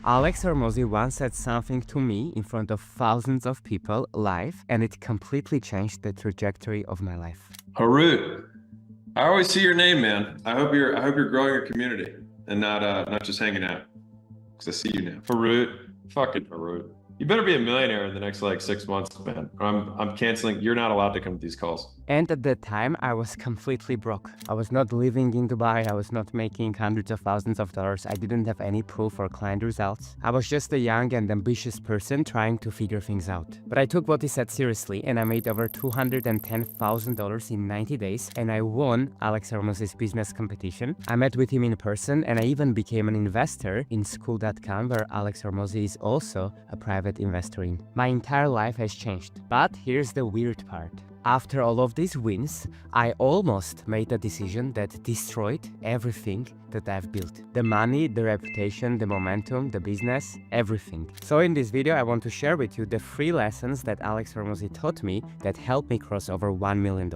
Alex Hormozi once said something to me in front of thousands of people live, and it completely changed the trajectory of my life. Harut, I always see your name, man. I hope you're growing your community and not just hanging out. Because I see you now. Harut, fucking Harut. You better be a millionaire in the next like 6 months, man. I'm canceling. You're not allowed to come to these calls. And at that time, I was completely broke. I was not living in Dubai, I was not making hundreds of thousands of dollars, I didn't have any proof or client results. I was just a young and ambitious person trying to figure things out. But I took what he said seriously, and I made over $210,000 in 90 days, and I won Alex Hormozi's business competition. I met with him in person, and I even became an investor in Skool.com, where Alex Hormozi is also a private investor in. My entire life has changed. But here's the weird part. After all of these wins, I almost made a decision that destroyed everything that I've built. The money, the reputation, the momentum, the business, everything. So in this video, I want to share with you the 3 lessons that Alex Hormozi taught me that helped me cross over $1 million,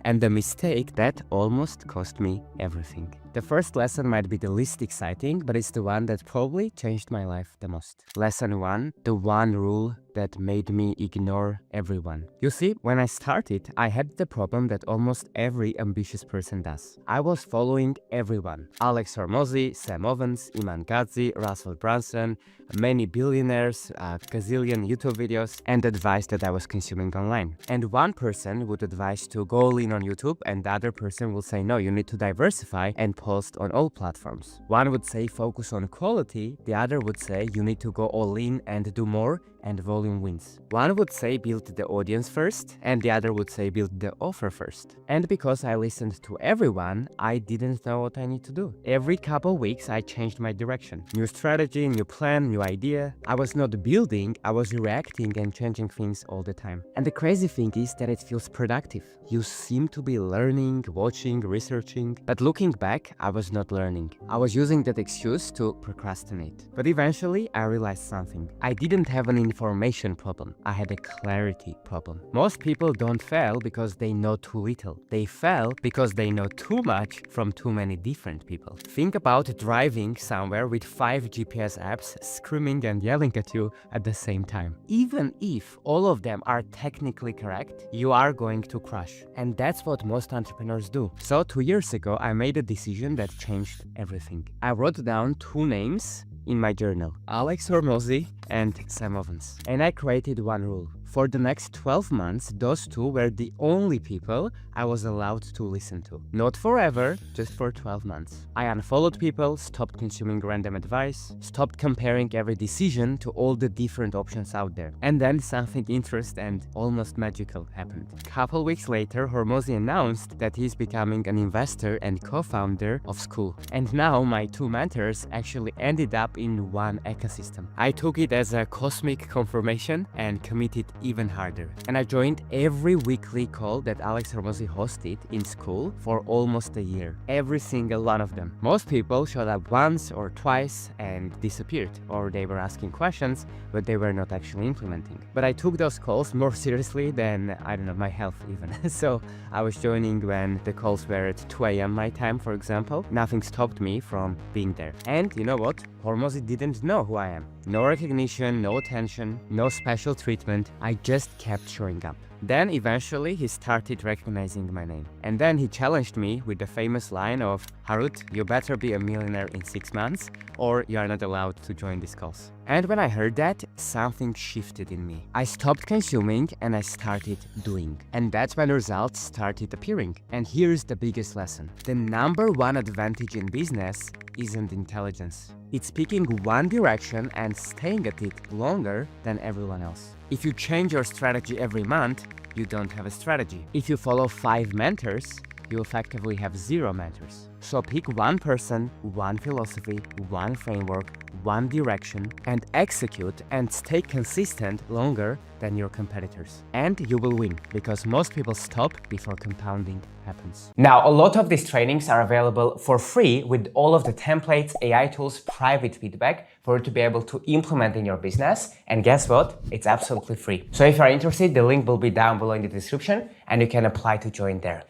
and the mistake that almost cost me everything. The first lesson might be the least exciting, but it's the one that probably changed my life the most. Lesson 1, the one rule that made me ignore everyone. You see, when I started, I had the problem that almost every ambitious person does. I was following everyone. Alex Hormozi, Sam Ovens, Iman Gadzhi, Russell Brunson, many billionaires, a gazillion YouTube videos, and advice that I was consuming online. And one person would advise to go all in on YouTube, and the other person will say, no, you need to diversify and post on all platforms. One would say focus on quality, the other would say you need to go all in and do more, and volume wins. One would say build the audience first, and the other would say build the offer first. And because I listened to everyone, I didn't know what I need to do. Every couple weeks, I changed my direction. New strategy, new plan, new idea. I was not building, I was reacting and changing things all the time. And the crazy thing is that it feels productive. You seem to be learning, watching, researching, but looking back, I was not learning. I was using that excuse to procrastinate. But eventually, I realized something. I didn't have an information problem. I had a clarity problem. Most people don't fail because they know too little. They fail because they know too much from too many different people. Think about driving somewhere with 5 GPS apps screaming and yelling at you at the same time. Even if all of them are technically correct, you are going to crash. And that's what most entrepreneurs do. So 2 years ago, I made a decision that changed everything. I wrote down 2 names in my journal, Alex Hormozi and Sam Ovens. And I created one rule. For the next 12 months, those 2 were the only people I was allowed to listen to. Not forever, just for 12 months. I unfollowed people, stopped consuming random advice, stopped comparing every decision to all the different options out there. And then something interesting and almost magical happened. Couple weeks later, Hormozi announced that he's becoming an investor and co-founder of Skool. And now my 2 mentors actually ended up in one ecosystem. I took it as a cosmic confirmation and committed even harder. And I joined every weekly call that Alex Hormozi hosted in Skool for almost a year. Every single one of them. Most people showed up once or twice and disappeared, or they were asking questions, but they were not actually implementing. But I took those calls more seriously than, I don't know, my health even. So I was joining when the calls were at 2 a.m. my time, for example. Nothing stopped me from being there. And you know what? Hormozi didn't know who I am. No recognition, no attention, no special treatment. I just kept showing up. Then eventually he started recognizing my name. And then he challenged me with the famous line of, Harut, you better be a millionaire in 6 months or you are not allowed to join these calls. And when I heard that, something shifted in me. I stopped consuming and I started doing. And that's when results started appearing. And here's the biggest lesson. The number 1 advantage in business isn't intelligence. It's picking one direction and staying at it longer than everyone else. If you change your strategy every month, you don't have a strategy. If you follow 5 mentors, you effectively have 0 mentors. So pick one person, one philosophy, one framework, one direction, and execute and stay consistent longer than your competitors. And you will win, because most people stop before compounding happens. Now, a lot of these trainings are available for free with all of the templates, AI tools, private feedback for you to be able to implement in your business. And guess what? It's absolutely free. So if you're interested, the link will be down below in the description and you can apply to join there.